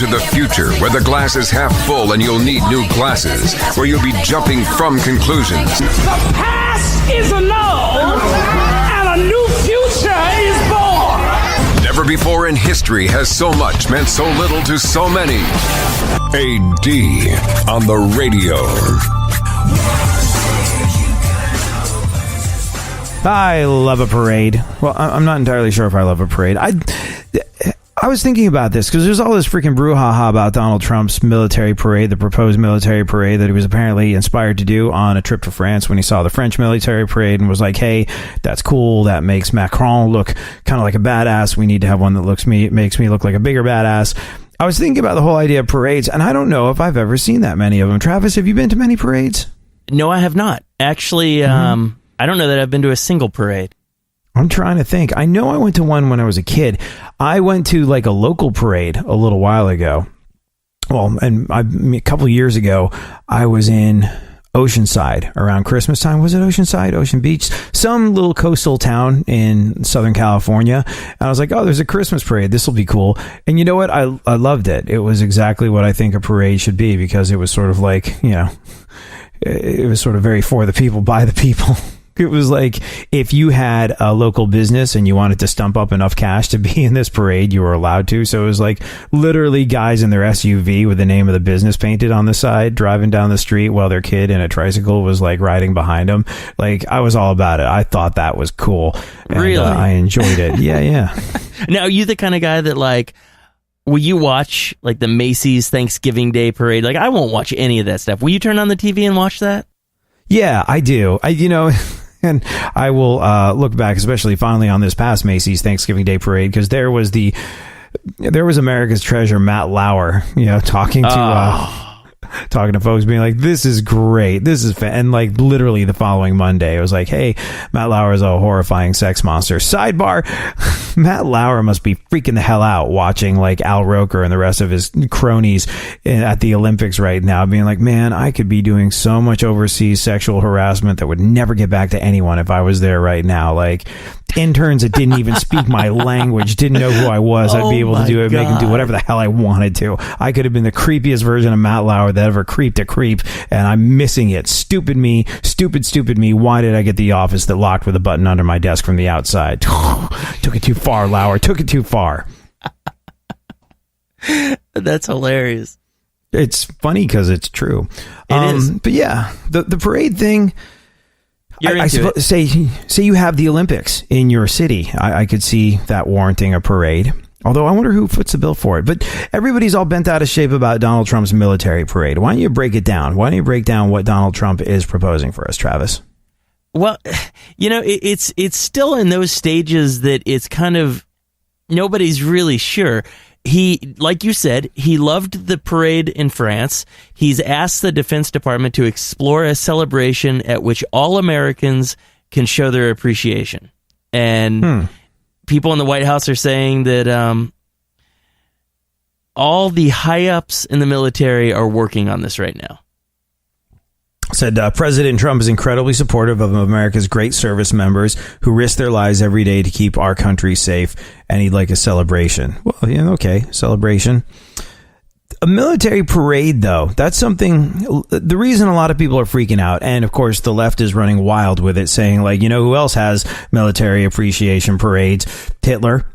into the future where the glass is half full and you'll need new glasses, where you'll be jumping from conclusions. The past is annulled and a new future is born. Never before in history has so much meant so little to so many. AD on the radio. I love a parade. Well, I'm not entirely sure if I love a parade. I was thinking about this because there's all this freaking brouhaha about Donald Trump's military parade, the proposed military parade that he was apparently inspired to do on a trip to France when he saw the French military parade and was like, hey, that's cool. That makes Macron look kind of like a badass. We need to have one that makes me look like a bigger badass. I was thinking about the whole idea of parades, and I don't know if I've ever seen that many of them. Travis, have you been to many parades? No, I have not. Actually, I don't know that I've been to a single parade. I'm trying to think. I know I went to one when I was a kid. I went to like a local parade a little while ago. Well, and a couple of years ago, I was in Oceanside around Christmas time. Was it Oceanside? Ocean Beach? Some little coastal town in Southern California. And I was like, oh, there's a Christmas parade. This will be cool. And you know what? I loved it. It was exactly what I think a parade should be, because it was sort of like, you know, it was sort of very for the people, by the people. It was like if you had a local business and you wanted to stump up enough cash to be in this parade, you were allowed to. So it was like literally guys in their SUV with the name of the business painted on the side, driving down the street while their kid in a tricycle was like riding behind them. Like, I was all about it. I thought that was cool. And, really? I enjoyed it. Yeah. Now, are you the kind of guy that, like, will you watch like the Macy's Thanksgiving Day parade? Like, I won't watch any of that stuff. Will you turn on the TV and watch that? Yeah, I do. And I will look back, especially finally on this past Macy's Thanksgiving Day parade, because there was America's treasure, Matt Lauer, talking to folks, being like, this is great. This is and like literally the following Monday, it was like, hey, Matt Lauer is a horrifying sex monster. Sidebar, Matt Lauer must be freaking the hell out watching like Al Roker and the rest of his cronies at the Olympics right now, being like, man, I could be doing so much overseas sexual harassment that would never get back to anyone if I was there right now. Like, interns that didn't even speak my language, didn't know who I was, I'd be able to do it, make them do whatever the hell I wanted to. I could have been the creepiest version of Matt Lauer that ever creeped a creep, and I'm missing it. Stupid me. Why did I get the office that locked with a button under my desk from the outside? Took it too far, Lauer. Took it too far. That's hilarious. It's funny because it's true. It is. But yeah, the parade thing, I suppose, say you have the Olympics in your city. I could see that warranting a parade. Although I wonder who foots the bill for it. But everybody's all bent out of shape about Donald Trump's military parade. Why don't you break it down? Why don't you break down what Donald Trump is proposing for us, Travis? Well, it's still in those stages that it's kind of, nobody's really sure. He, like you said, he loved the parade in France. He's asked the Defense Department to explore a celebration at which all Americans can show their appreciation. And people in the White House are saying that all the high-ups in the military are working on this right now. Said President Trump is incredibly supportive of America's great service members who risk their lives every day to keep our country safe, and he'd like a celebration. Well, yeah, okay, celebration. A military parade, though, that's something, the reason a lot of people are freaking out, and of course the left is running wild with it, saying like, who else has military appreciation parades? Hitler.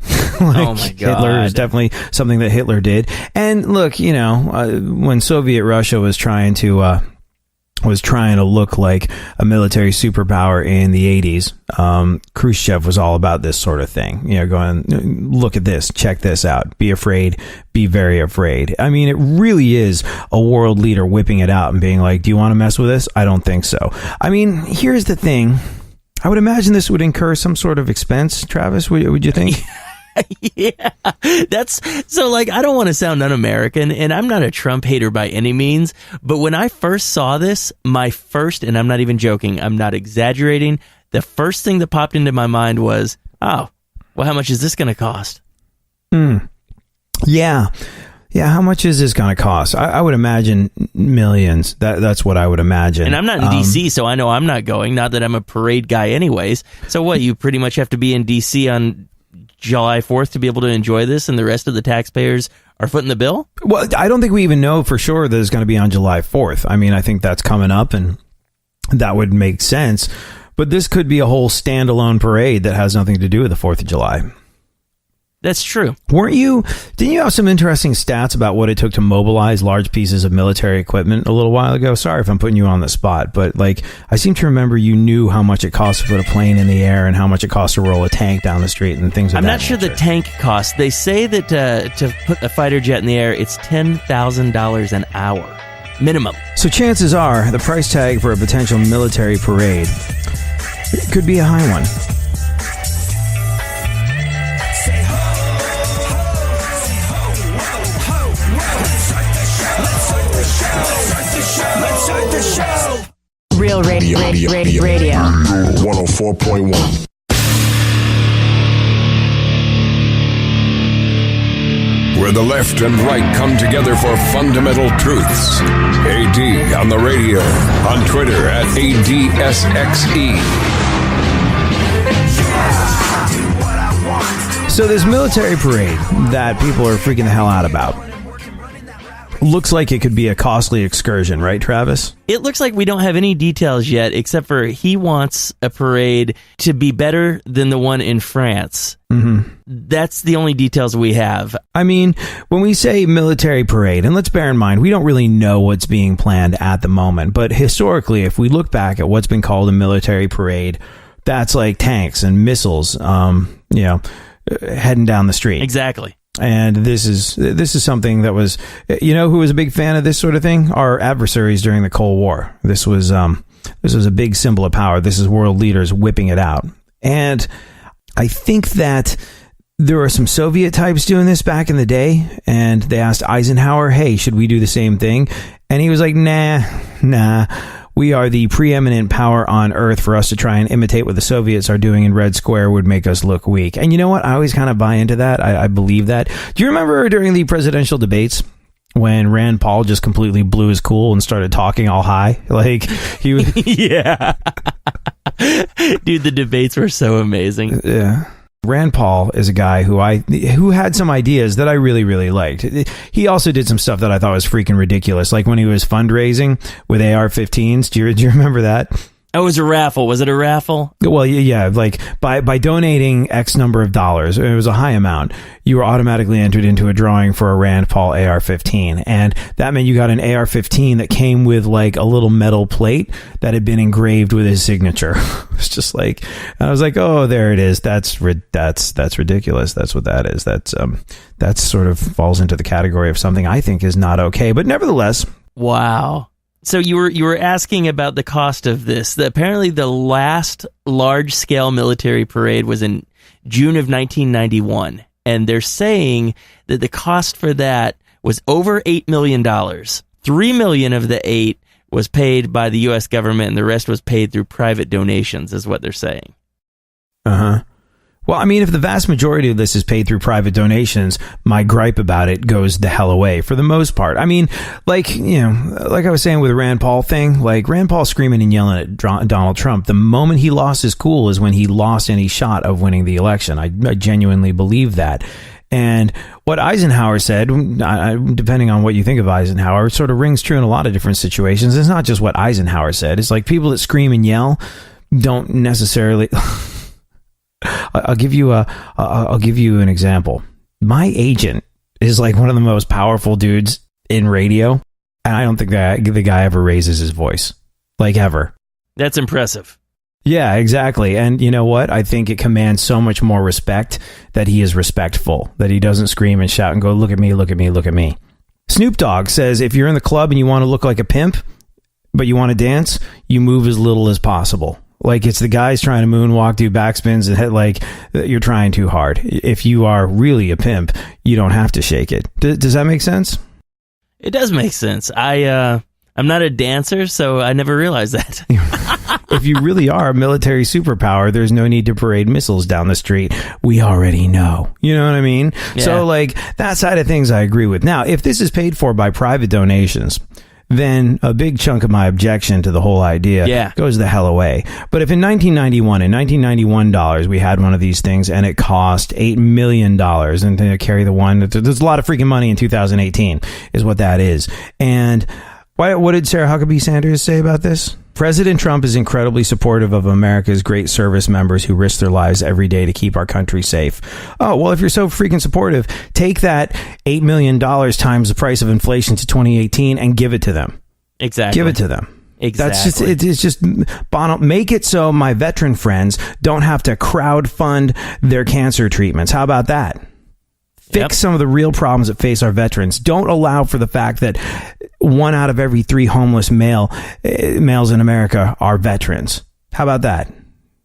Oh my God. Hitler is definitely something that Hitler did. And look, when Soviet Russia was trying to look like a military superpower in the 80s. Khrushchev was all about this sort of thing, going, look at this, check this out, be afraid, be very afraid. I mean, it really is a world leader whipping it out and being like, do you want to mess with this? I don't think so. I mean, here's the thing. I would imagine this would incur some sort of expense, Travis, would you think? Yeah, that's so, like, I don't want to sound un-American, and I'm not a Trump hater by any means, but when I first saw this, and I'm not even joking, I'm not exaggerating, the first thing that popped into my mind was, oh, well, how much is this going to cost? Yeah, how much is this going to cost? I would imagine millions. That's what I would imagine. And I'm not in D.C., so I know I'm not going, not that I'm a parade guy anyways. So what, you pretty much have to be in D.C. on July 4th to be able to enjoy this, and the rest of the taxpayers are footing the bill? Well, I don't think we even know for sure that it's going to be on July 4th. I mean, I think that's coming up, and that would make sense. But this could be a whole standalone parade that has nothing to do with the 4th of July. That's true. Didn't you have some interesting stats about what it took to mobilize large pieces of military equipment a little while ago? Sorry if I'm putting you on the spot, but like, I seem to remember you knew how much it costs to put a plane in the air and how much it costs to roll a tank down the street and things of that I'm not sure nature. the tank cost. They say that to put a fighter jet in the air, it's $10,000 an hour. Minimum. So chances are the price tag for a potential military parade could be a high one. Real radio. 104.1. Where the left and right come together for fundamental truths. AD on the radio, on Twitter at ADSXE. So this military parade that people are freaking the hell out about looks like it could be a costly excursion, right, Travis? It looks like we don't have any details yet, except for he wants a parade to be better than the one in France. Mm-hmm. That's the only details we have. I mean, when we say military parade, and let's bear in mind, we don't really know what's being planned at the moment, but historically, if we look back at what's been called a military parade, that's like tanks and missiles, heading down the street. Exactly. And this is something that was, who was a big fan of this sort of thing? Our adversaries during the Cold War. This was a big symbol of power. This is world leaders whipping it out. And I think that there were some Soviet types doing this back in the day, and they asked Eisenhower, hey, should we do the same thing? And he was like, nah. We are the preeminent power on Earth. For us to try and imitate what the Soviets are doing in Red Square would make us look weak. And you know what? I always kind of buy into that. I believe that. Do you remember during the presidential debates when Rand Paul just completely blew his cool and started talking all high? Like he was... Yeah. Dude, the debates were so amazing. Yeah. Rand Paul is a guy who had some ideas that I really, really liked. He also did some stuff that I thought was freaking ridiculous, like when he was fundraising with AR-15s. Do you remember that? Oh, it was a raffle. Was it a raffle? Well, yeah. Like by donating X number of dollars, it was a high amount, you were automatically entered into a drawing for a Rand Paul AR-15. And that meant you got an AR-15 that came with like a little metal plate that had been engraved with his signature. It's just like, and I was like, oh, there it is. That's ridiculous. That's what that is. That sort of falls into the category of something I think is not okay. But nevertheless. Wow. So you were asking about the cost of this. Apparently, the last large-scale military parade was in June of 1991, and they're saying that the cost for that was over $8 million. $3 million of the $8 million was paid by the U.S. government, and the rest was paid through private donations, is what they're saying. Uh-huh. Well, I mean, if the vast majority of this is paid through private donations, my gripe about it goes the hell away for the most part. I mean, like I was saying with the Rand Paul thing, like Rand Paul screaming and yelling at Donald Trump, the moment he lost his cool is when he lost any shot of winning the election. I genuinely believe that. And what Eisenhower said, depending on what you think of Eisenhower, sort of rings true in a lot of different situations. It's not just what Eisenhower said. It's like people that scream and yell don't necessarily... I'll give you an example. My agent is like one of the most powerful dudes in radio, and I don't think that the guy ever raises his voice, like ever. That's impressive. Yeah, exactly. And you know what? I think it commands so much more respect that he is respectful, that he doesn't scream and shout and go, look at me, look at me, look at me. Snoop Dogg says if you're in the club and you want to look like a pimp, but you want to dance, you move as little as possible. Like it's the guys trying to moonwalk, do backspins, and hit like you're trying too hard. If you are really a pimp, you don't have to shake it. Does that make sense? It does make sense. I'm not a dancer, so I never realized that. If you really are a military superpower, there's no need to parade missiles down the street. We already know. You know what I mean? Yeah. So like that side of things I agree with. Now, if this is paid for by private donations, then a big chunk of my objection to the whole idea goes the hell away. But if in 1991 dollars, we had one of these things and it cost $8 million and to carry the one, there's a lot of freaking money in 2018 is what that is. And what did Sarah Huckabee Sanders say about this? President Trump is incredibly supportive of America's great service members who risk their lives every day to keep our country safe. Oh, well, if you're so freaking supportive, take that $8 million times the price of inflation to 2018 and give it to them. Exactly. Give it to them. Exactly. It's just make it so my veteran friends don't have to crowdfund their cancer treatments. How about that? Fix some of the real problems that face our veterans. Don't allow for the fact that 1 out of every 3 homeless males in America are veterans. How about that?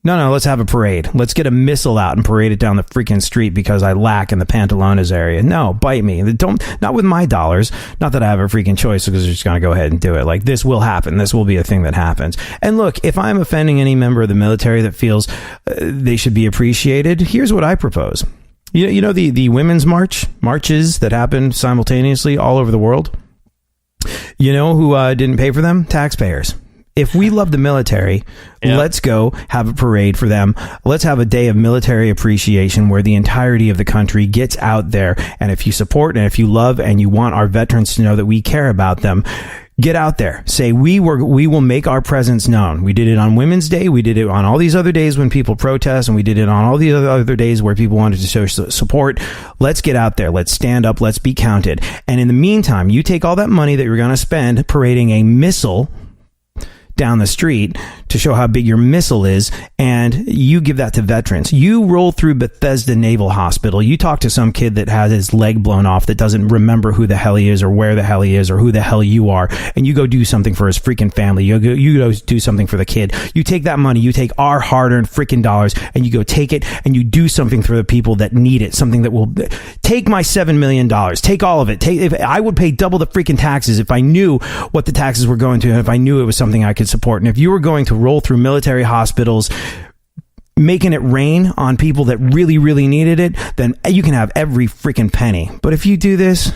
No, let's have a parade. Let's get a missile out and parade it down the freaking street because I lack in the Pantalones area. No, bite me. Not with my dollars. Not that I have a freaking choice because they're just going to go ahead and do it. Like, this will happen. This will be a thing that happens. And look, if I'm offending any member of the military that feels they should be appreciated, here's what I propose. You know the women's marches that happen simultaneously all over the world? You know who didn't pay for them? Taxpayers. If we love the military, let's go have a parade for them. Let's have a day of military appreciation where the entirety of the country gets out there. And if you support and if you love and you want our veterans to know that we care about them, get out there. Say we will make our presence known. We did it on Women's Day. We did it on all these other days when people protest, and we did it on all the other days where people wanted to show support. Let's get out there. Let's stand up. Let's be counted. And in the meantime, you take all that money that you're going to spend parading a missile down the street to show how big your missile is, and you give that to veterans. You roll through Bethesda Naval Hospital. You talk to some kid that has his leg blown off that doesn't remember who the hell he is or where the hell he is or who the hell you are, and you go do something for his freaking family. You go do something for the kid. You take that money, you take our hard-earned freaking dollars, and you go take it and you do something for the people that need it, something that will take my $7 million. Take all of it. If I would pay double the freaking taxes if I knew what the taxes were going to, and if I knew it was something I could support. And if you were going to roll through military hospitals making it rain on people that really, really needed it, then you can have every freaking penny. But if you do this,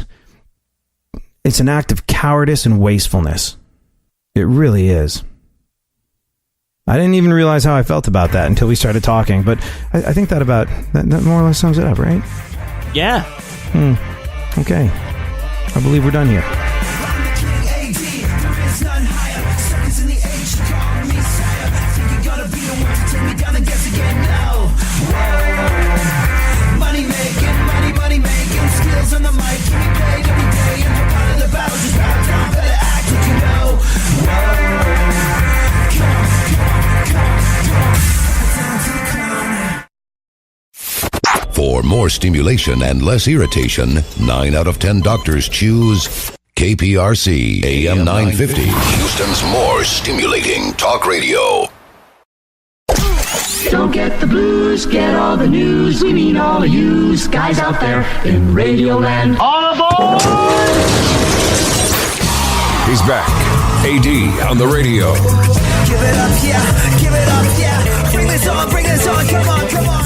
it's an act of cowardice and wastefulness. It really is. I didn't even realize how I felt about that until we started talking, but I think that more or less sums it up, right? Yeah. Okay. I believe we're done here. For more stimulation and less irritation, 9 out of 10 doctors choose KPRC AM 950, Houston's more stimulating talk radio. Don't get the blues, get all the news. We mean all of you guys out there in Radioland. All aboard! He's back. AD on the radio. Give it up, yeah. Give it up, yeah. Bring this on, come on, come on.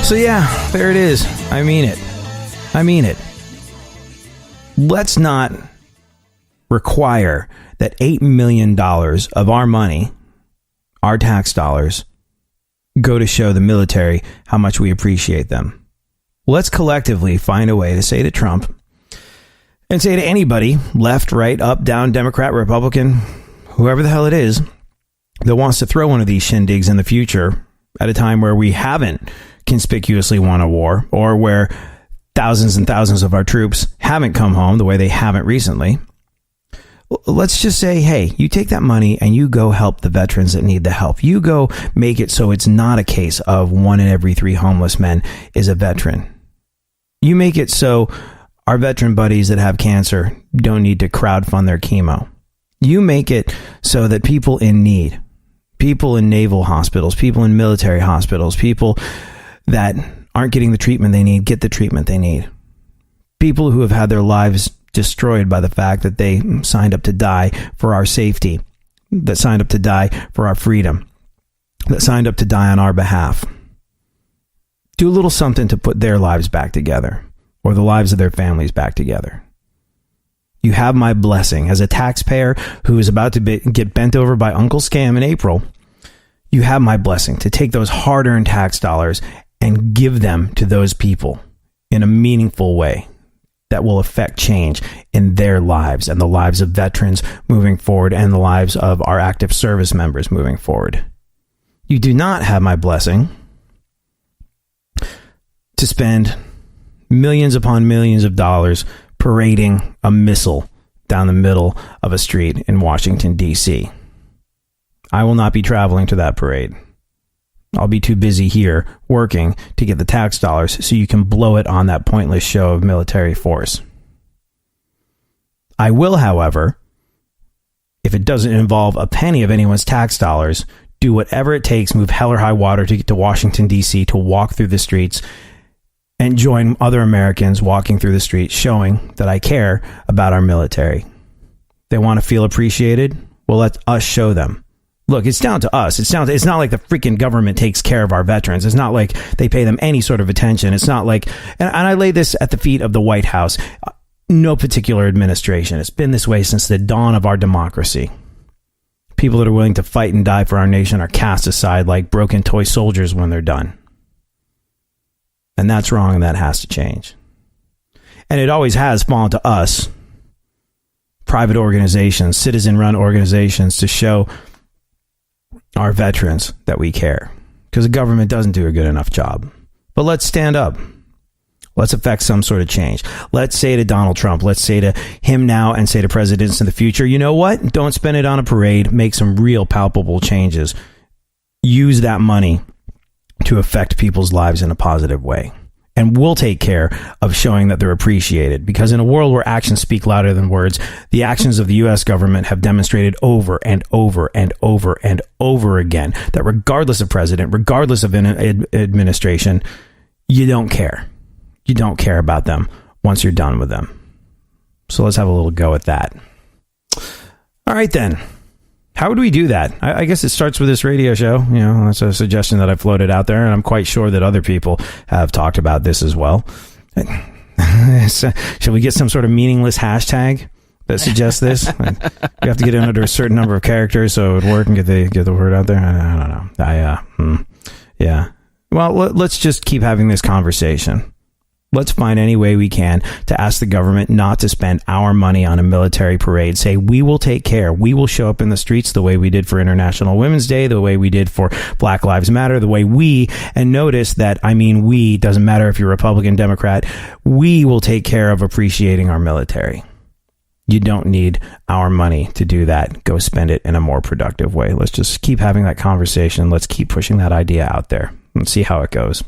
So yeah, there it is. I mean it. Let's not require that $8 million of our money, our tax dollars, go to show the military how much we appreciate them. Let's collectively find a way to say to Trump and say to anybody, left, right, up, down, Democrat, Republican, whoever the hell it is, that wants to throw one of these shindigs in the future at a time where we haven't conspicuously won a war, or where thousands and thousands of our troops haven't come home the way they haven't recently. Let's just say, hey, you take that money and you go help the veterans that need the help. You go make it so it's not a case of 1 in every 3 homeless men is a veteran. You make it so our veteran buddies that have cancer don't need to crowdfund their chemo. You make it so that people in need, people in naval hospitals, people in military hospitals, people that aren't getting the treatment they need, get the treatment they need. People who have had their lives destroyed by the fact that they signed up to die for our safety, that signed up to die for our freedom, that signed up to die on our behalf. Do a little something to put their lives back together, or the lives of their families back together. You have my blessing. As a taxpayer who is about to get bent over by Uncle Scam in April, you have my blessing to take those hard-earned tax dollars and give them to those people in a meaningful way that will affect change in their lives and the lives of veterans moving forward and the lives of our active service members moving forward. You do not have my blessing to spend millions upon millions of dollars parading a missile down the middle of a street in Washington, D.C. I will not be traveling to that parade. I'll be too busy here working to get the tax dollars so you can blow it on that pointless show of military force. I will, however, if it doesn't involve a penny of anyone's tax dollars, do whatever it takes, move hell or high water to get to Washington, D.C., to walk through the streets and join other Americans walking through the streets, showing that I care about our military. They want to feel appreciated? Well, let us show them. Look, it's down to us. It's not like the freaking government takes care of our veterans. It's not like they pay them any sort of attention. It's not like, and I lay this at the feet of the White House. No particular administration. It's been this way since the dawn of our democracy. People that are willing to fight and die for our nation are cast aside like broken toy soldiers when they're done. And that's wrong, and that has to change. And it always has fallen to us, private organizations, citizen-run organizations, to show our veterans that we care, because the government doesn't do a good enough job. But let's stand up. Let's affect some sort of change. Let's say to Donald Trump, let's say to him now and say to presidents in the future, you know what? Don't spend it on a parade. Make some real palpable changes. Use that money to affect people's lives in a positive way. And we'll take care of showing that they're appreciated, because in a world where actions speak louder than words, the actions of the U.S. government have demonstrated over and over and over and over again that regardless of president, regardless of administration, you don't care. You don't care about them once you're done with them. So let's have a little go at that. All right, then. How would we do that? I guess it starts with this radio show. You know, that's a suggestion that I floated out there, and I'm quite sure that other people have talked about this as well. Shall we get some sort of meaningless hashtag that suggests this? You have to get it under a certain number of characters so it would work and get the word out there. I don't know. Yeah. Well, let's just keep having this conversation. Let's find any way we can to ask the government not to spend our money on a military parade. Say, we will take care. We will show up in the streets the way we did for International Women's Day, the way we did for Black Lives Matter, the way and notice that, we, doesn't matter if you're Republican, Democrat, we will take care of appreciating our military. You don't need our money to do that. Go spend it in a more productive way. Let's just keep having that conversation. Let's keep pushing that idea out there. Let's see how it goes.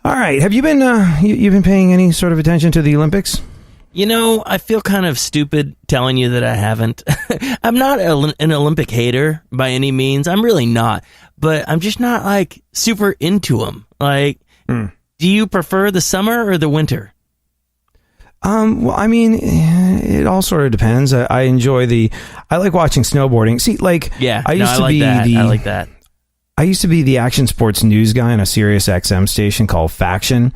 All right. Have you been you've been paying any sort of attention to the Olympics? You know, I feel kind of stupid telling you that I haven't. I'm not an Olympic hater by any means. I'm really not. But I'm just not like super into them. Like, do you prefer the summer or the winter? Well, it all sort of depends. I like watching snowboarding. See, like, I like that. I used to be the action sports news guy on a Sirius XM station called Faction,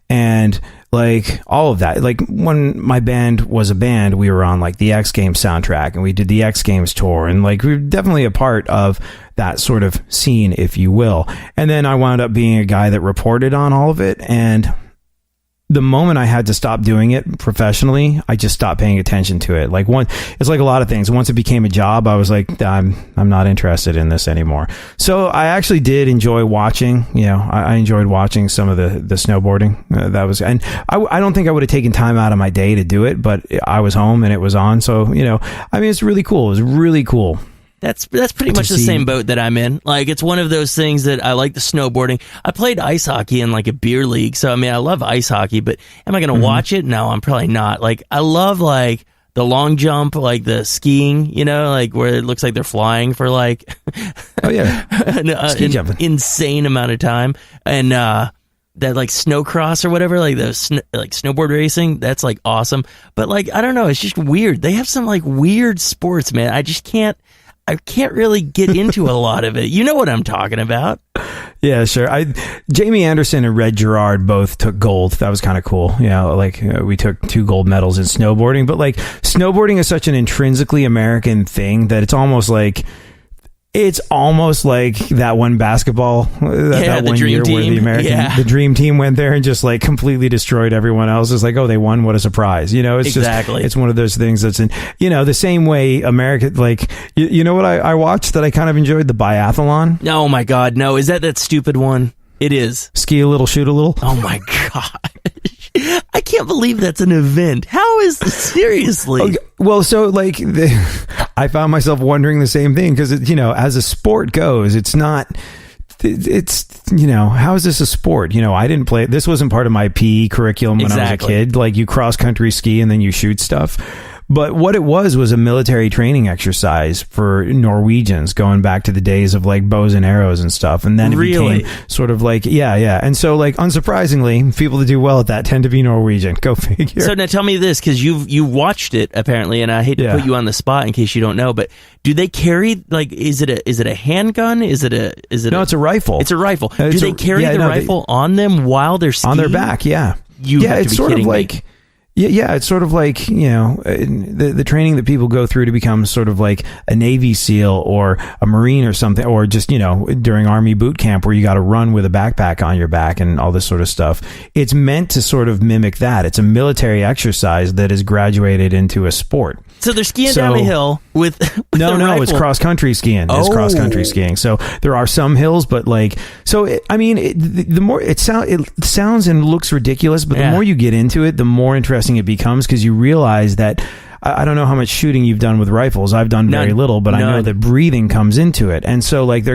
and like all of that. Like when my band was a band, we were on like the X Games soundtrack, and we did the X Games tour, and like we were definitely a part of that sort of scene, if you will. And then I wound up being a guy that reported on all of it, and the moment I had to stop doing it professionally, I just stopped paying attention to it. It's like a lot of things. Once it became a job, I was like, I'm not interested in this anymore. So I actually did enjoy watching. I enjoyed watching some of the snowboarding. And I don't think I would have taken time out of my day to do it, but I was home and it was on. So it's really cool. It was really cool. That's pretty much the same boat that I'm in. Like, it's one of those things that I like the snowboarding. I played ice hockey in like a beer league, so I love ice hockey, but am I going to watch it? No, I'm probably not. Like, I love like the long jump, like the skiing, like where it looks like they're flying for like an insane amount of time, and that like snowcross or whatever, like the like snowboard racing, that's like awesome. But like, I don't know, it's just weird. They have some like weird sports, man. I can't really get into a lot of it. You know what I'm talking about. Yeah, sure. Jamie Anderson and Red Gerard both took gold. That was kind of cool. We took 2 gold medals in snowboarding, but like snowboarding is such an intrinsically American thing that it's almost like that one basketball that one year where the dream team went there and just like completely destroyed everyone else. It's like, oh, they won, what a surprise. It's exactly. It's one of those things that's in the same way America, like you know what I watched that I kind of enjoyed, the biathlon. Oh my god, no, is that stupid one? It is. Ski a little, shoot a little. Oh my god. I can't believe that's an event. How is this? Seriously? Okay, well, so like I found myself wondering the same thing because as a sport goes, it's not. It's how is this a sport? I didn't play. This wasn't part of my PE curriculum when I was a kid. Like you cross country ski and then you shoot stuff. But what it was a military training exercise for Norwegians going back to the days of like bows and arrows and stuff. And then it became sort of like, yeah. And so like, unsurprisingly, people that do well at that tend to be Norwegian. Go figure. So now tell me this, because you watched it apparently, and I hate to put you on the spot in case you don't know, but do they carry, like, is it a handgun? Is it No, it's a rifle. It's a rifle. Do they carry the rifle on them while they're skiing? On their back, yeah. You have to be kidding me. Yeah, it's sort of like, the training that people go through to become sort of like a Navy SEAL or a Marine or something, or just, during Army boot camp where you got to run with a backpack on your back and all this sort of stuff. It's meant to sort of mimic that. It's a military exercise that has graduated into a sport. So they're skiing down a hill with no, rifle. It's cross country skiing. It's cross country skiing. So there are some hills, but like, the more it sounds and looks ridiculous, but the more you get into it, the more interesting it becomes because you realize that. I don't know how much shooting you've done with rifles. I've done very little, but I know that breathing comes into it. And so like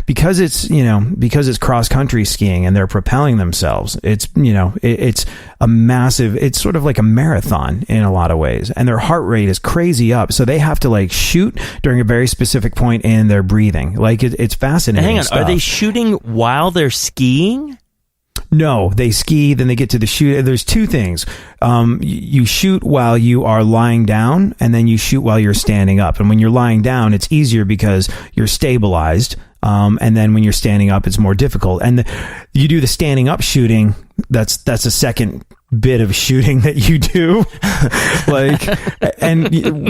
because it's cross country skiing and they're propelling themselves, it's a massive, it's sort of like a marathon in a lot of ways. And their heart rate is crazy up. So they have to like shoot during a very specific point in their breathing. Like it's fascinating. Hang on, stuff. Are they shooting while they're skiing? No, they ski, then they get to the shoot. There's 2 things. You shoot while you are lying down, and then you shoot while you're standing up. And when you're lying down, it's easier because you're stabilized. And then when you're standing up, it's more difficult. And you do the standing up shooting. That's a second bit of shooting that you do.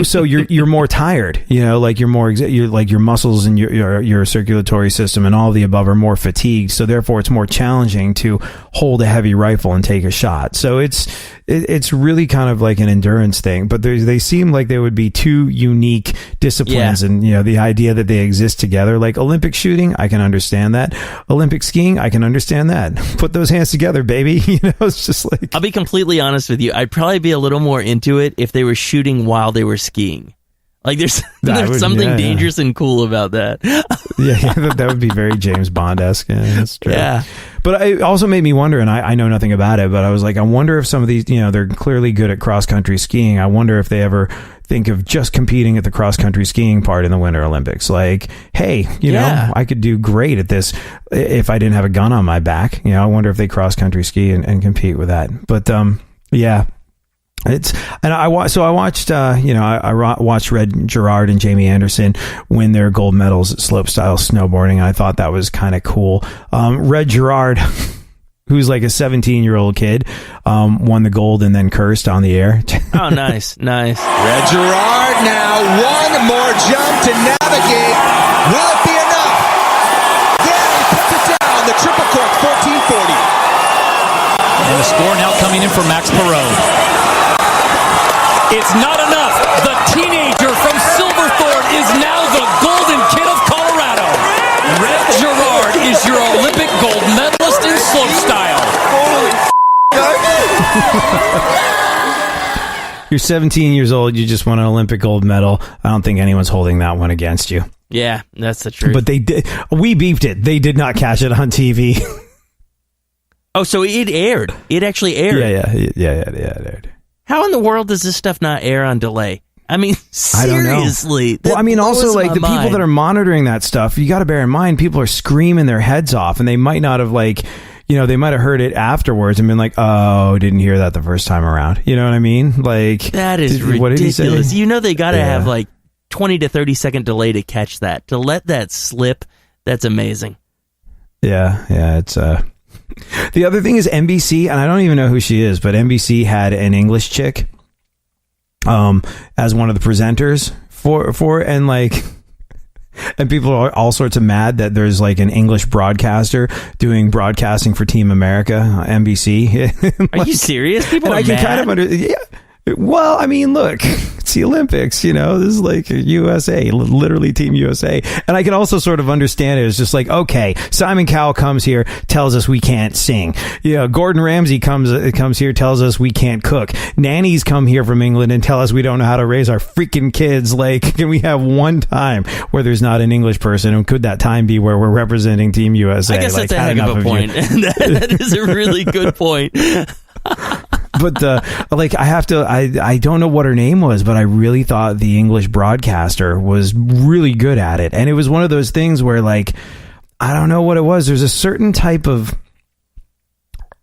So you're more tired, like you're like your muscles and your circulatory system and all the above are more fatigued. So therefore it's more challenging to hold a heavy rifle and take a shot. So it's really kind of like an endurance thing, but they seem like they would be 2 unique disciplines. And the idea that they exist together, like Olympic shooting, I can understand that. Olympic skiing, I can understand that. Put those hands together, baby. It's just like, I'll be completely honest with you. I'd probably be a little more into it if they were shooting while they were skiing. Like there's something dangerous and cool about that. That would be very James Bond-esque. Yeah, that's true. Yeah. But it also made me wonder, and I know nothing about it, but I was like, I wonder if some of these, they're clearly good at cross-country skiing. I wonder if they ever think of just competing at the cross-country skiing part in the Winter Olympics. Like, hey, I could do great at this if I didn't have a gun on my back. I wonder if they cross-country ski and compete with that. But, yeah. I watched Red Gerard and Jamie Anderson win their gold medals at slopestyle snowboarding, and I thought that was kind of cool. Red Gerard, who's like a 17-year-old kid, won the gold and then cursed on the air. Oh, nice. Red Gerard now, one more jump to navigate. Will it be enough? Yeah, he puts it down. The triple cork, 1440. And the score now coming in for Max Perot. It's not enough. The teenager from Silverthorne is now the golden kid of Colorado. Red Gerard is your Olympic gold medalist in slopestyle. You're 17 years old. You just won an Olympic gold medal. I don't think anyone's holding that one against you. Yeah, that's the truth. But they did. We beeped it. They did not catch it on TV. Oh, so it aired. It actually aired. Yeah, it aired. How in the world does this stuff not air on delay? I mean, seriously. I don't know. Well, I mean, also, like, the people that are monitoring that stuff, you got to bear in mind, people are screaming their heads off, and they might not have, like, they might have heard it afterwards and been like, oh, didn't hear that the first time around. You know what I mean? Like, that is ridiculous. What did he say? They got to have, like, 20 to 30 second delay to catch that. To let that slip, that's amazing. Yeah. It's the other thing is NBC, and I don't even know who she is, but NBC had an English chick as one of the presenters for and like, and people are all sorts of mad that there's like an English broadcaster doing broadcasting for Team America, NBC. Are you serious? People are I can mad? kind of yeah. Well, I mean, look, it's the Olympics, this is like USA, literally Team USA. And I can also sort of understand it. It's just like, okay, Simon Cowell comes here, tells us we can't sing. Gordon Ramsay comes here, tells us we can't cook. Nannies come here from England and tell us we don't know how to raise our freaking kids. Like, can we have one time where there's not an English person? And could that time be where we're representing Team USA? I guess that's a heck of a point. That is a really good point. But I don't know what her name was, but I really thought the English broadcaster was really good at it. And it was one of those things where, like, I don't know what it was. There's a certain type of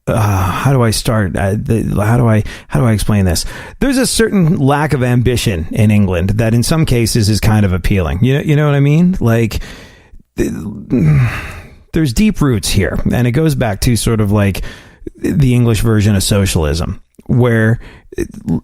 how do I start? How do I explain this? There's a certain lack of ambition in England that in some cases is kind of appealing. You know what I mean? Like, there's deep roots here, and it goes back to sort of like the English version of socialism, where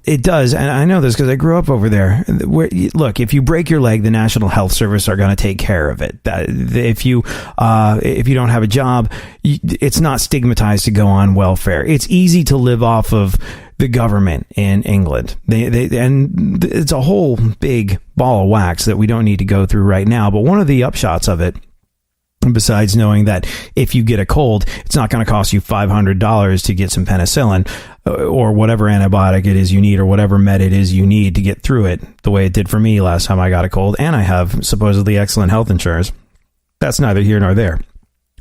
it does, and I know this because I grew up over there, where, look, if you break your leg, the National Health Service are going to take care of it. If you don't have a job, it's not stigmatized to go on welfare. It's easy to live off of the government in England. And it's a whole big ball of wax that we don't need to go through right now. But one of the upshots of it, besides knowing that if you get a cold, it's not going to cost you $500 to get some penicillin or whatever antibiotic it is you need, or whatever med it is you need to get through it, the way it did for me last time I got a cold, and I have supposedly excellent health insurance. That's neither here nor there.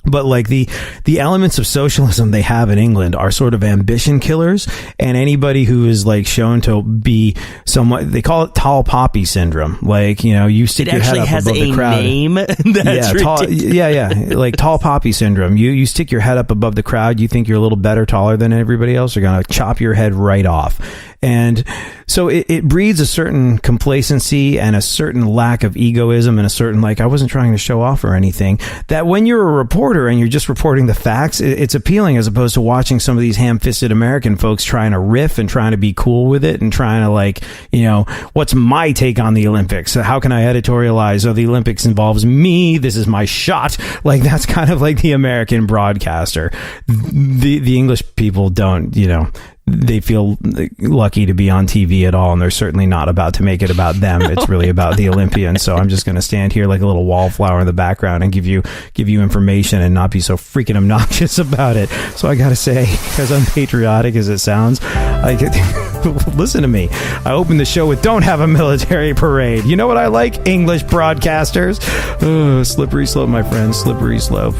But like the elements of socialism they have in England are sort of ambition killers, and anybody who is like shown to be somewhat, they call it tall poppy syndrome. Like, you stick your head up above the crowd. It actually has a name? Yeah, like tall poppy syndrome. You stick your head up above the crowd. You think you're a little better, taller than everybody else. They're going to chop your head right off. And so it breeds a certain complacency and a certain lack of egoism and a certain, like, I wasn't trying to show off or anything, that when you're a reporter and you're just reporting the facts, it's appealing, as opposed to watching some of these ham-fisted American folks trying to riff and trying to be cool with it and trying to, like, what's my take on the Olympics? How can I editorialize? Oh, the Olympics involves me. This is my shot. Like, that's kind of like the American broadcaster. The English people don't, they feel lucky to be on TV at all, and they're certainly not about to make it about them. It's really about the Olympians. So I'm just going to stand here like a little wallflower in the background and give you information and not be so freaking obnoxious about it. So I got to say, as unpatriotic as it sounds, listen to me. I opened the show with "Don't have a military parade." You know what I like? English broadcasters. Oh, slippery slope, my friends. Slippery slope.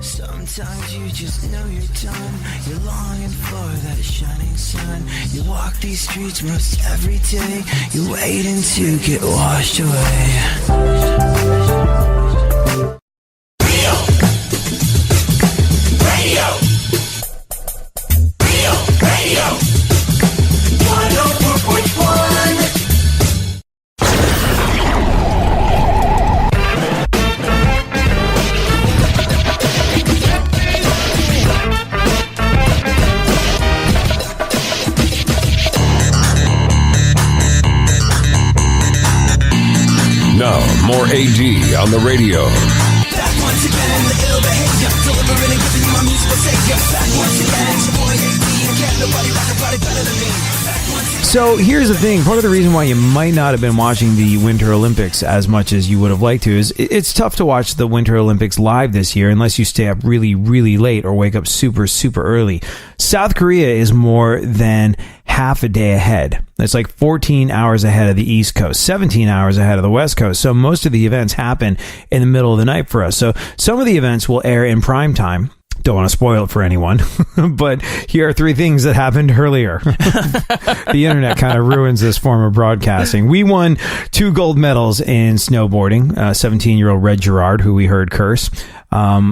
Sometimes you just know you're done. You're longing for that shining sun. You walk these streets most every day. You're waiting to get washed away. Radio. Radio. Radio. 104.1. Now, more AD on the radio. Back once again, the ill behavior, delivering and giving you my musical savior. Back once again, it's your boy AD, and can't nobody rock a body better than me. So here's the thing. Part of the reason why you might not have been watching the Winter Olympics as much as you would have liked to is it's tough to watch the Winter Olympics live this year unless you stay up really, really late or wake up super, super early. South Korea is more than half a day ahead. It's like 14 hours ahead of the East Coast, 17 hours ahead of the West Coast. So most of the events happen in the middle of the night for us. So some of the events will air in prime time. Don't want to spoil it for anyone, but here are 3 things that happened earlier. The internet kind of ruins this form of broadcasting. We won 2 gold medals in snowboarding. 17-year-old Red Gerard, who we heard curse,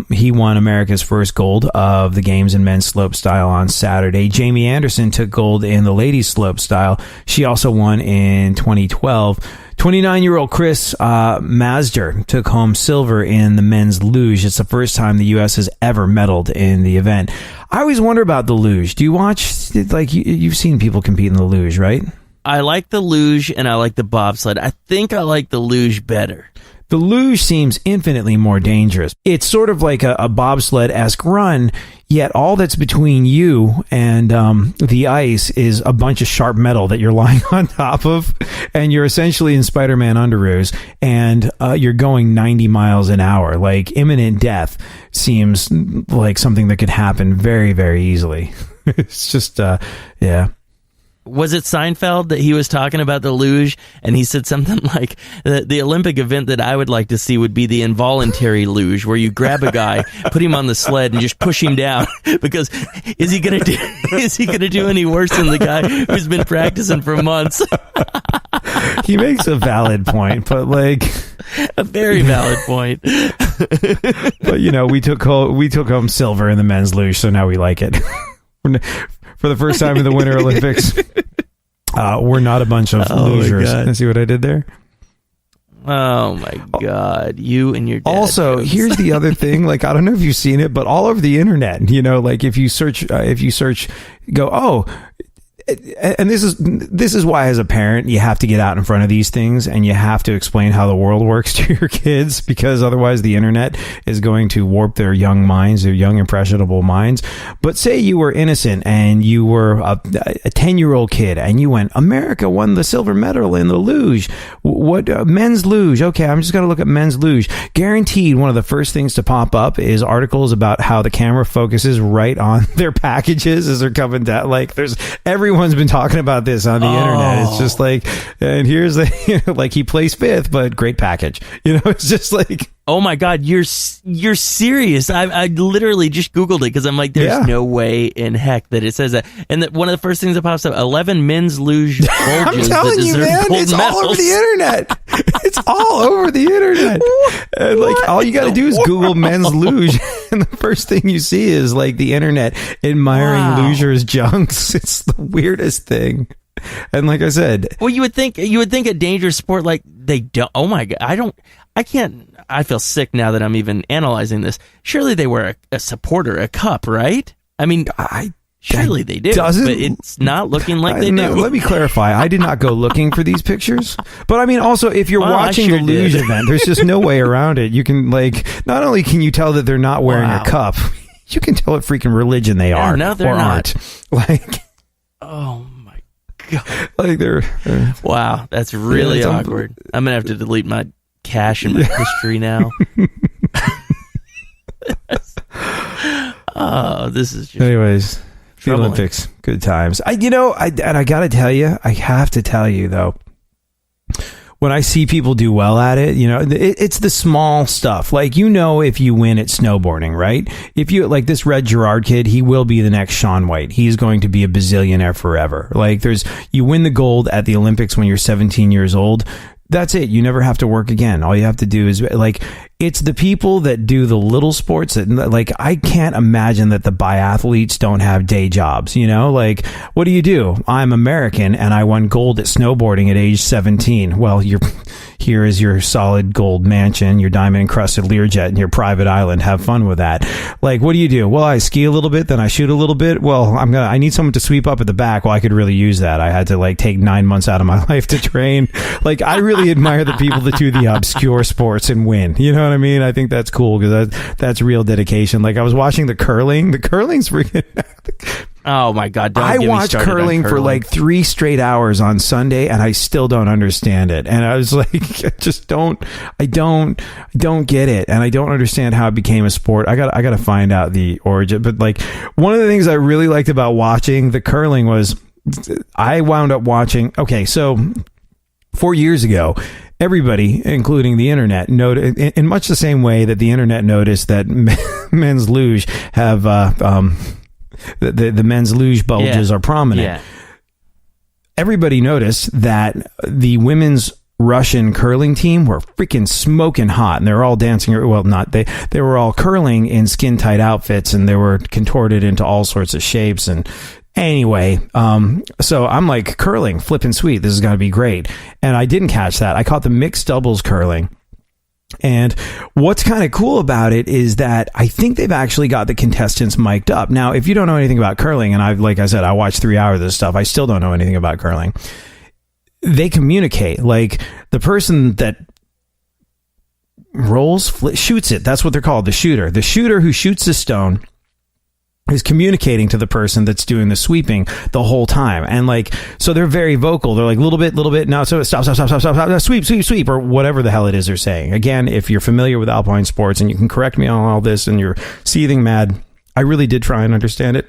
he won America's first gold of the games in men's slopestyle on Saturday. Jamie Anderson took gold in the ladies slopestyle. She also won in 2012. 29-year-old Chris Mazder took home silver in the men's luge. It's the first time the U.S. has ever medaled in the event. I always wonder about the luge. Do you watch, like, you've seen people compete in the luge, right? I like the luge and I like the bobsled. I think I like the luge better. The luge seems infinitely more dangerous. It's sort of like a bobsled-esque run, yet all that's between you and the ice is a bunch of sharp metal that you're lying on top of, and you're essentially in Spider-Man underoos, and you're going 90 miles an hour. Like, imminent death seems like something that could happen very, very easily. It's just, yeah. Was it Seinfeld that he was talking about the luge, and he said something like, the Olympic event that I would like to see would be the involuntary luge, where you grab a guy, put him on the sled, and just push him down, because is he gonna do any worse than the guy who's been practicing for months? He makes a valid point, but like a very valid point. But you know, we took home silver in the men's luge, so now we like it. For the first time in the Winter Olympics, we're not a bunch of losers. See what I did there? Oh my God, you and your dad. Also, jokes. Here's the other thing. Like, I don't know if you've seen it, but all over the internet, you know, like if you search, go, and this is why, as a parent, you have to get out in front of these things and you have to explain how the world works to your kids, because otherwise the internet is going to warp their young minds, their young impressionable minds. But say you were innocent and you were a 10-year-old kid and you went, America won the silver medal in the luge. What men's luge? Okay, I'm just going to look at men's luge. Guaranteed, one of the first things to pop up is articles about how the camera focuses right on their packages as they're coming down. Like, everyone's been talking about this on the internet. It's just like, and here's like, he plays fifth, but great package. You know, it's just like, oh my God, you're serious. I literally just Googled it because I'm like, there's no way in heck that it says that. And that one of the first things that pops up, 11 men's luge bulges I'm telling you, man, it's all over the internet. It's all over the internet. And like, all you got to do is Google men's luge, and the first thing you see is like the internet admiring lugers' junks. It's the weirdest thing. And like I said, well, you would think a dangerous sport like they don't. Oh my God, I can't. I feel sick now that I'm even analyzing this. Surely they wear a supporter, a cup, right? I mean, surely they do, but it's not looking like they do. Let me clarify. I did not go looking for these pictures. But I mean, also, if you're watching the luge event, there's just no way around it. You can, like, not only can you tell that they're not wearing a cup, you can tell what freaking religion they are no, they're not. Aren't. Like, oh my God. Like they're wow, that's really awkward. I'm going to have to delete my cache in my history now. Oh, this is just anyways, the Olympics, good times. I gotta tell you, I have to tell you though, when I see people do well at it, you know, it's the small stuff. Like, you know, if you win at snowboarding, right? If you, like this Red Gerard kid, he will be the next Shaun White. He's going to be a bazillionaire forever. Like, you win the gold at the Olympics when you're 17 years old. That's it. You never have to work again. All you have to do is, like, it's the people that do the little sports that, like, I can't imagine that the biathletes don't have day jobs, you know? Like, what do? I'm American and I won gold at snowboarding at age 17. Well, here is your solid gold mansion, your diamond encrusted Learjet, and your private island. Have fun with that. Like, what do? Well, I ski a little bit, then I shoot a little bit. Well, I need someone to sweep up at the back. Well, I could really use that. I had to, like, take 9 months out of my life to train. Like, I really admire the people that do the obscure sports and win. You know what I mean? I think that's cool because that's real dedication. Like, I was watching the curling. The curling's freaking. Oh my God! I watched curling for like 3 straight hours on Sunday, and I still don't understand it. And I was like, I don't get it, and I don't understand how it became a sport. I got to find out the origin. But like, one of the things I really liked about watching the curling was I wound up watching. Okay, so 4 years ago, everybody, including the internet, noted in much the same way that the internet noticed that men's luge have the men's luge bulges are prominent. Yeah. Everybody noticed that the women's Russian curling team were freaking smoking hot, and they're all dancing. Well, not they were all curling in skin tight outfits, and they were contorted into all sorts of shapes. And Anyway, so I'm like, curling, flipping sweet. This is going to be great. And I didn't catch that. I caught the mixed doubles curling. And what's kind of cool about it is that I think they've actually got the contestants mic'd up. Now, if you don't know anything about curling, and like I said, I watched 3 hours of this stuff, I still don't know anything about curling. They communicate. Like, the person that shoots it, that's what they're called, the shooter. The shooter who shoots the stone is communicating to the person that's doing the sweeping the whole time. And like, so they're very vocal. They're like, little bit, no, so stop, sweep, or whatever the hell it is they're saying. Again, if you're familiar with alpine sports, and you can correct me on all this and you're seething mad, I really did try and understand it.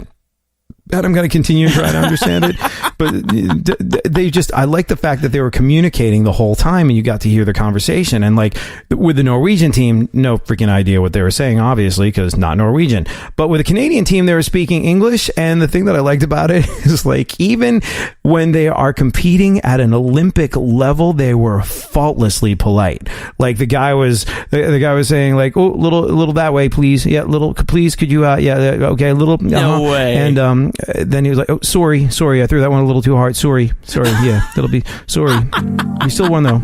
And I'm going to continue to try to understand it. But I like the fact that they were communicating the whole time and you got to hear the conversation. And like with the Norwegian team, no freaking idea what they were saying, obviously, because not Norwegian. But with the Canadian team, they were speaking English. And the thing that I liked about it is like, even when they are competing at an Olympic level, they were faultlessly polite. Like the guy was saying like, oh, little that way, please. Yeah, little, please. Could you, okay, a little. No way. And, then he was like, oh, sorry, I threw that one a little too hard. Sorry, yeah, it'll be, sorry. You still won, though.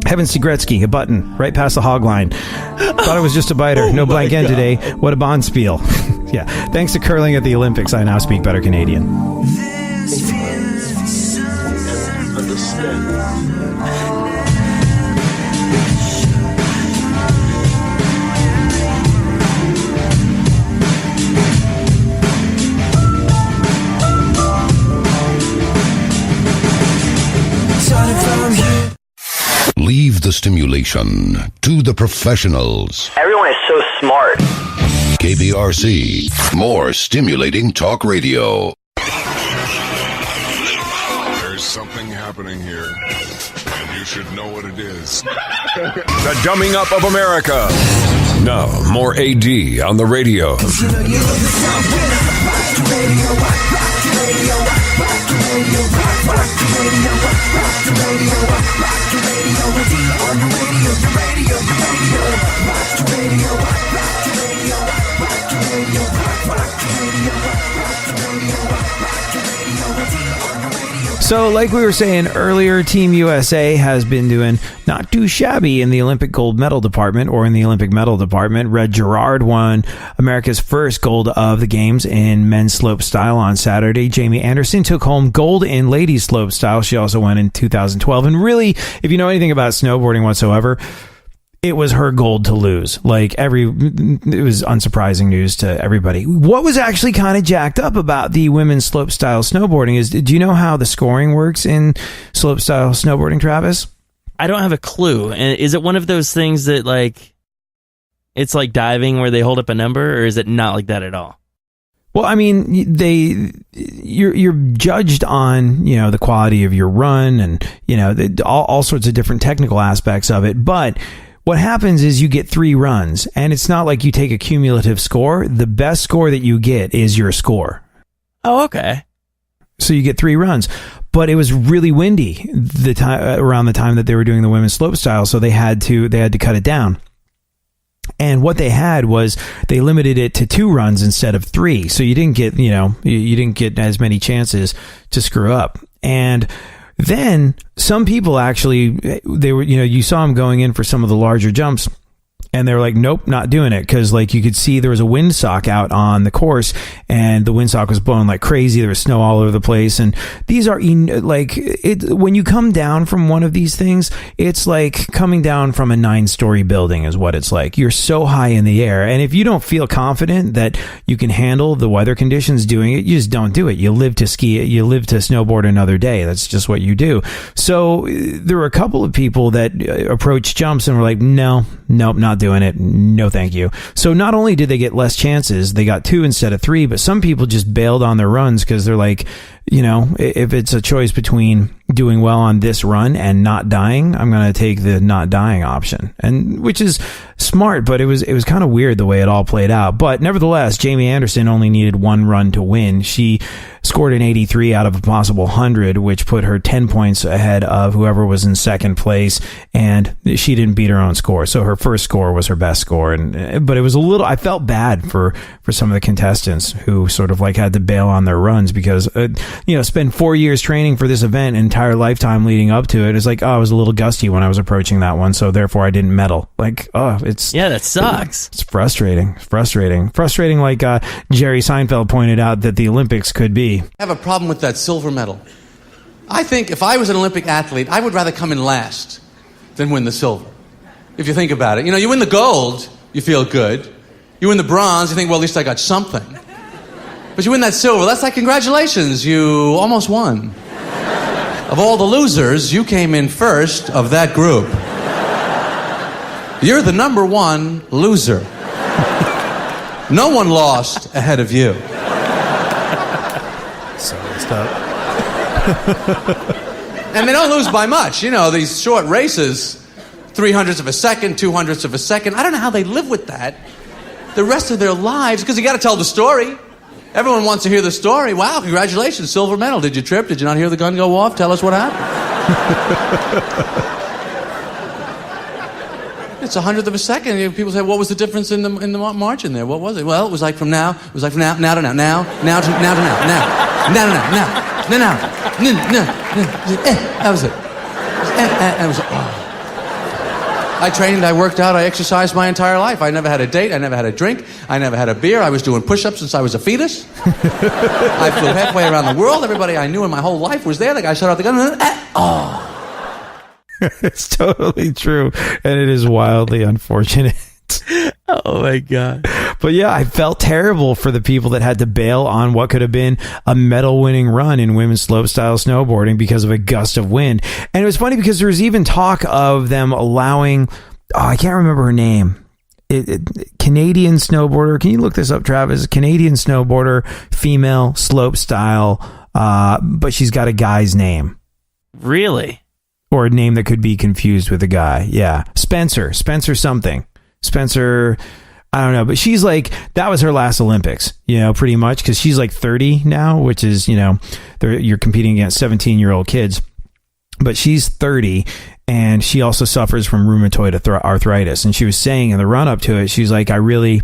Heavens to Gretzky, a button, right past the hog line. Thought it was just a biter. No blank end today. What a bonspiel. Yeah, thanks to curling at the Olympics, I now speak better Canadian. Leave the stimulation to the professionals. Everyone is so smart. KPRC, more stimulating talk radio. There's something happening here, and you should know what it is. The dumbing up of America. Now, more AD on the radio. So, like we were saying earlier, Team USA has been doing not too shabby in the Olympic gold medal department or in the Olympic medal department. Red Gerard won America's first gold of the games in men's slope style on Saturday. Jamie Anderson took home gold in ladies slope style. She also won in 2012. And really, if you know anything about snowboarding whatsoever, it was her gold to lose. Like it was unsurprising news to everybody. What was actually kind of jacked up about the women's slope style snowboarding is, do you know how the scoring works in slope style snowboarding, Travis? I don't have a clue. And is it one of those things that like, it's like diving where they hold up a number, or is it not like that at all? Well, I mean, you're judged on, the quality of your run and, all sorts of different technical aspects of it. But what happens is you get 3 runs, and it's not like you take a cumulative score. The best score that you get is your score. Oh, okay. So you get 3 runs. But it was really windy around the time that they were doing the women's slope style, so they had to cut it down. And what they had was they limited it to 2 runs instead of 3. So you didn't get, you didn't get as many chances to screw up. And then some people actually, they were, you saw them going in for some of the larger jumps, and they were like, nope, not doing it. Because like you could see there was a windsock out on the course, and the windsock was blowing like crazy. There was snow all over the place. And these are when you come down from one of these things, it's like coming down from a 9-story building is what it's like. You're so high in the air. And if you don't feel confident that you can handle the weather conditions doing it, you just don't do it. You live to ski it. You live to snowboard another day. That's just what you do. So there were a couple of people that approached jumps and were like, nope, not doing it. No, thank you. So not only did they get less chances, they got 2 instead of 3, but some people just bailed on their runs because they're like, if it's a choice between doing well on this run and not dying, I'm going to take the not dying option. And which is smart, but it was kind of weird the way it all played out. But nevertheless, Jamie Anderson only needed 1 run to win. She scored an 83 out of a possible 100, which put her 10 points ahead of whoever was in second place, and she didn't beat her own score. So her first score was her best score. But it was a little, I felt bad for some of the contestants who sort of like had to bail on their runs because, spend 4 years training for this event, entire lifetime leading up to it. It's like, I was a little gusty when I was approaching that one, so therefore I didn't medal. Like, yeah, that sucks. It's frustrating. Frustrating like Jerry Seinfeld pointed out that the Olympics could be. I have a problem with that silver medal. I think if I was an Olympic athlete, I would rather come in last than win the silver. If you think about it. You win the gold, you feel good. You win the bronze, you think, well, at least I got something. But you win that silver, that's like, congratulations, you almost won. Of all the losers, you came in first of that group. You're the number one loser. No one lost ahead of you. So messed up. And they don't lose by much. These short races, 300ths of a second, 200ths of a second. I don't know how they live with that the rest of their lives, because you got to tell the story. Everyone wants to hear the story. Wow, congratulations, silver medal. Did you trip? Did you not hear the gun go off? Tell us what happened. It's 100th of a second. People say, what was the difference in the margin there? What was it? Well, it was like from now to now to now to now now to now to now that was it. That was it. I trained, I worked out, I exercised my entire life. I never had a date, I never had a drink, I never had a beer. I was doing push-ups since I was a fetus. I flew halfway around the world. Everybody I knew in my whole life was there. The guy shot out the gun. It's totally true, and it is wildly unfortunate. Oh my God. But yeah, I felt terrible for the people that had to bail on what could have been a medal-winning run in women's slopestyle snowboarding because of a gust of wind. And it was funny because there was even talk of them allowing, I can't remember her name. Canadian snowboarder. Can you look this up, Travis? Canadian snowboarder, female, slopestyle, but she's got a guy's name. Really? Or a name that could be confused with a guy. Yeah. Spencer something. Spencer, I don't know, but she's like, that was her last Olympics, pretty much, because she's like 30 now, which is, you're competing against 17-year-old kids, but she's 30, and she also suffers from rheumatoid arthritis. And she was saying in the run up to it, she's like, I'm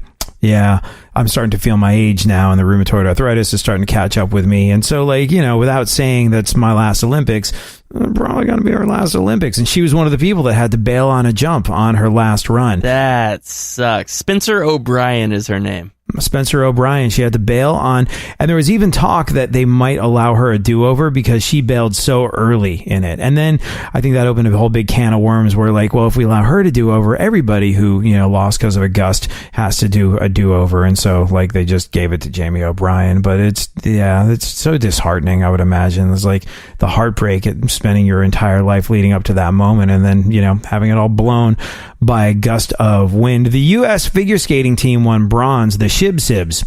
starting to feel my age now, and the rheumatoid arthritis is starting to catch up with me. And so, without saying that's my last Olympics, probably going to be her last Olympics. And she was one of the people that had to bail on a jump on her last run. That sucks. Spencer O'Brien is her name. Spencer O'Brien. She had to bail on, and there was even talk that they might allow her a do-over because she bailed so early in it. And then I think that opened a whole big can of worms where if we allow her to do over, everybody who, lost because of a gust has to do a do-over. And so they just gave it to Jamie O'Brien. But it's so disheartening, I would imagine. It's like the heartbreak at spending your entire life leading up to that moment and then, having it all blown by a gust of wind. The U.S. figure skating team won bronze, the Shib Sibs.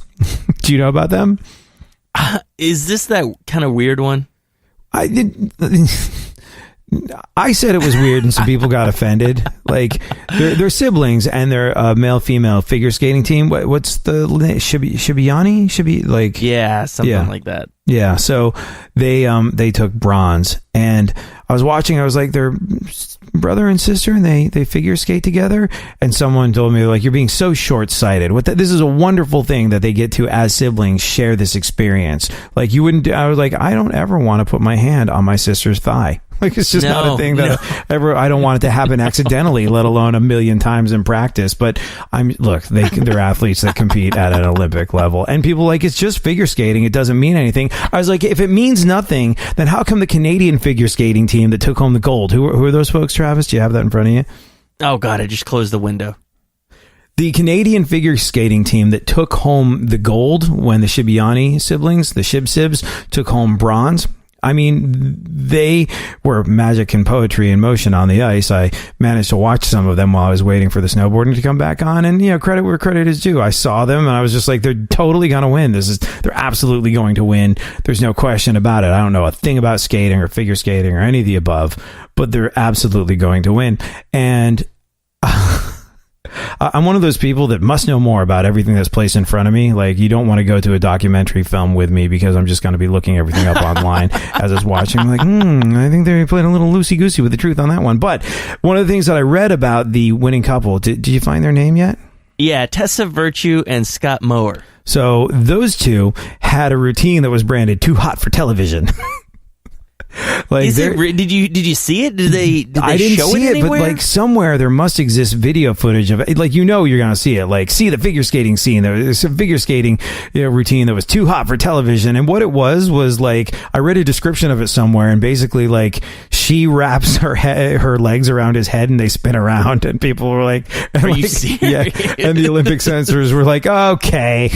Do you know about them? Is this that kind of weird one? I said it was weird, and some people got offended. They're siblings, and they're a male-female figure skating team. What's the Shibiani? Something like that. Yeah, so they took bronze, and I was watching. I was like, they're brother and sister, and they figure skate together. And someone told me, you're being so short-sighted. This is a wonderful thing that they get to, as siblings, share this experience. You wouldn't. I was like, I don't ever want to put my hand on my sister's thigh. It's just not a thing that I don't want it to happen accidentally, let alone a million times in practice. But they're athletes that compete at an Olympic level, and people it's just figure skating. It doesn't mean anything. I was like, if it means nothing, then how come the Canadian figure skating team that took home the gold? Who are those folks, Travis? Do you have that in front of you? Oh God, I just closed the window. The Canadian figure skating team that took home the gold when the Shibiani siblings, the Shib Sibs, took home bronze. I mean, they were magic and poetry in motion on the ice. I managed to watch some of them while I was waiting for the snowboarding to come back on. And, credit where credit is due. I saw them and I was just like, they're totally going to win. They're absolutely going to win. There's no question about it. I don't know a thing about skating or figure skating or any of the above, but they're absolutely going to win. And I'm one of those people that must know more about everything that's placed in front of me. Like, you don't want to go to a documentary film with me because I'm just going to be looking everything up online as I was watching. I'm like, I think they played a little loosey-goosey with the truth on that one. But one of the things that I read about the winning couple, did you find their name yet? Yeah, Tessa Virtue and Scott Mower. So those two had a routine that was branded "Too Hot for Television." Like, did you see it? Did they I didn't show see it it, anywhere? but like somewhere there must exist video footage of it. Like, you're going to see it. Like, see the figure skating scene. There's a figure skating routine that was too hot for television. And what it was like, I read a description of it somewhere, and basically like she wraps her legs around his head and they spin around, and people were like, "Are you serious?" Yeah, and the Olympic censors were like, "Okay."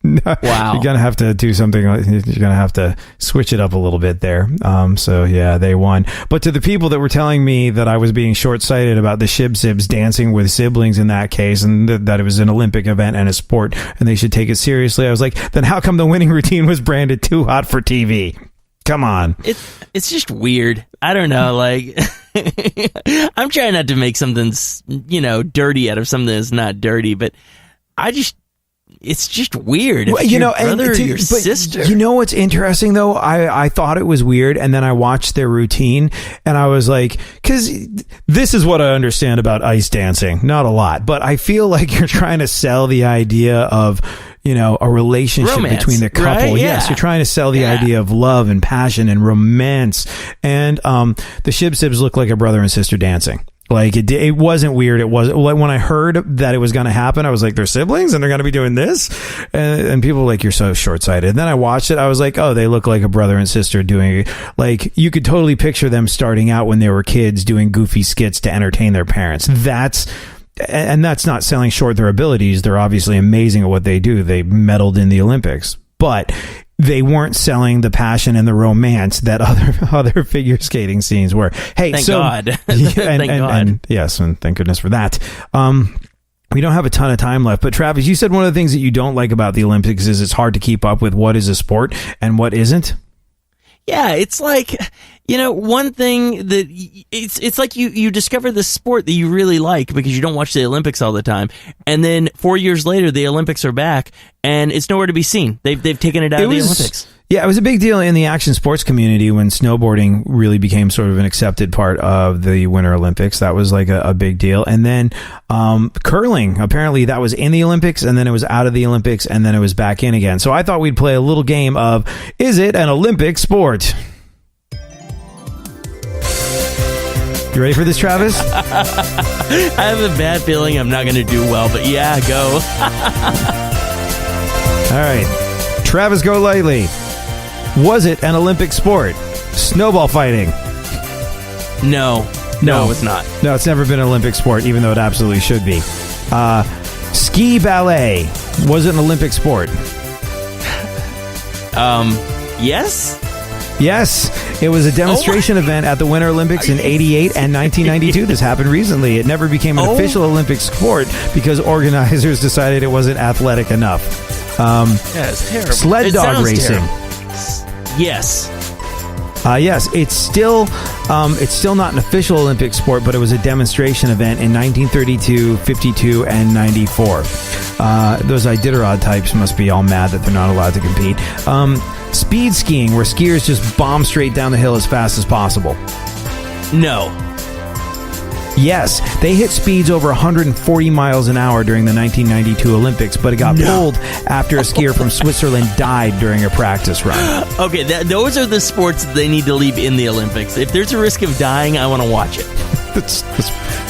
Wow. You're gonna have to do something. You're gonna have to switch it up a little bit there. So yeah, they won. But to the people that were telling me that I was being short-sighted about the Shib-Sibs dancing with siblings in that case, and that it was an Olympic event and a sport, and they should take it seriously, I was like, then how come the winning routine was branded "Too Hot for TV"? Come on. It's just weird. I don't know. Like, I'm trying not to make something dirty out of something that's not dirty, but it's just weird. If your brother or your sister. You know what's interesting though? I thought it was weird, and then I watched their routine, and I was like, because this is what I understand about ice dancing. Not a lot, but I feel like you're trying to sell the idea of, a relationship romance, between the couple. right? Yes, Yeah. you're trying to sell the idea of love and passion and romance. And the Shib-Sibs look like a brother and sister dancing. Like, it wasn't weird. It wasn't like, when I heard that it was going to happen, I was like, they're siblings and they're going to be doing this. And people were like, you're so short-sighted. And then I watched it. I was like, oh, they look like a brother and sister doing, like, you could totally picture them starting out when they were kids doing goofy skits to entertain their parents. That's not selling short their abilities. They're obviously amazing at what they do. They medaled in the Olympics, but they weren't selling the passion and the romance that other figure skating scenes were. Hey, Thank God. Thank God. And yes, and thank goodness for that. We don't have a ton of time left, but Travis, you said one of the things that you don't like about the Olympics is it's hard to keep up with what is a sport and what isn't. Yeah, it's like, one thing that it's like you discover this sport that you really like because you don't watch the Olympics all the time, and then 4 years later the Olympics are back and it's nowhere to be seen. They've taken it out of the Olympics. Yeah, it was a big deal in the action sports community when snowboarding really became sort of an accepted part of the Winter Olympics. That was like a big deal. And then curling, apparently that was in the Olympics, and then it was out of the Olympics, and then it was back in again. So I thought we'd play a little game of, is it an Olympic sport? You ready for this, Travis? I have a bad feeling I'm not going to do well, but yeah, go. All right. Travis, go lightly. Was it an Olympic sport? Snowball fighting. No, it's not. No, it's never been an Olympic sport, even though it absolutely should be. Ski ballet. Was it an Olympic sport? Yes? Yes, it was a demonstration event at the Winter Olympics in 88 and 1992. This happened recently. It never became an official Olympic sport because organizers decided it wasn't athletic enough. It's terrible. Sled dog racing. Terrible. Yes. Yes, it's still not an official Olympic sport, but it was a demonstration event in 1932, 52, and 94. Those Iditarod types must be all mad that they're not allowed to compete. Speed skiing, where skiers just bomb straight down the hill as fast as possible. No. Yes, they hit speeds over 140 miles an hour during the 1992 Olympics, but it got pulled after a skier from Switzerland died during a practice run. Okay, those are the sports that they need to leave in the Olympics. If there's a risk of dying, I want to watch it. It's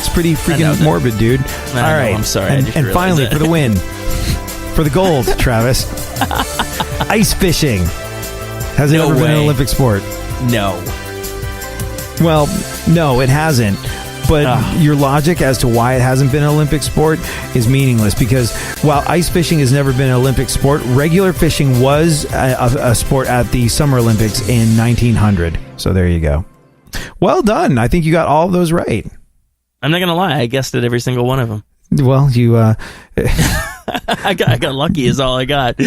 pretty freaking morbid, dude. All right, I'm sorry. And finally, for the win, for the gold, Travis, ice fishing. Has it ever been an Olympic sport? No. Well, no, it hasn't. But your logic as to why it hasn't been an Olympic sport is meaningless, because while ice fishing has never been an Olympic sport, regular fishing was a sport at the Summer Olympics in 1900. So there you go. Well done. I think you got all of those right. I'm not going to lie. I guessed at every single one of them. Well, you... I got lucky is all I got.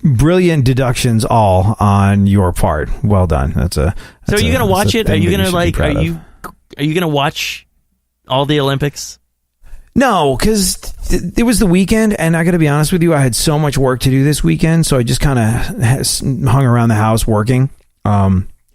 Brilliant deductions all on your part. Well done. So are you going to watch it? Are you going to are you going to watch all the Olympics? No, because it was the weekend, and I got to be honest with you, I had so much work to do this weekend, so I just kind of hung around the house working.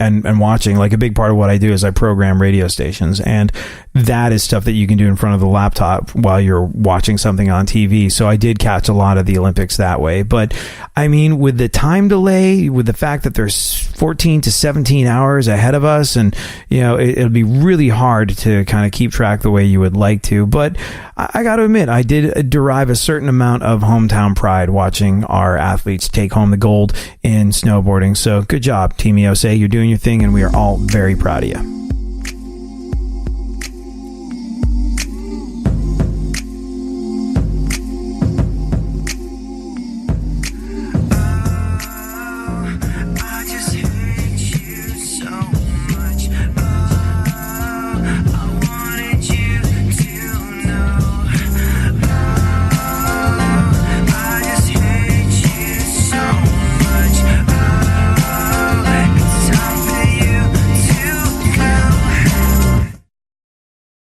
And watching. Like, a big part of what I do is I program radio stations, and that is stuff that you can do in front of the laptop while you're watching something on TV. So I did catch a lot of the Olympics that way. But I mean, with the time delay, with the fact that there's 14 to 17 hours ahead of us, and it'll be really hard to kind of keep track the way you would like to. But I got to admit, I did derive a certain amount of hometown pride watching our athletes take home the gold in snowboarding. So good job, Team EOSA. You're doing your thing, and we are all very proud of you.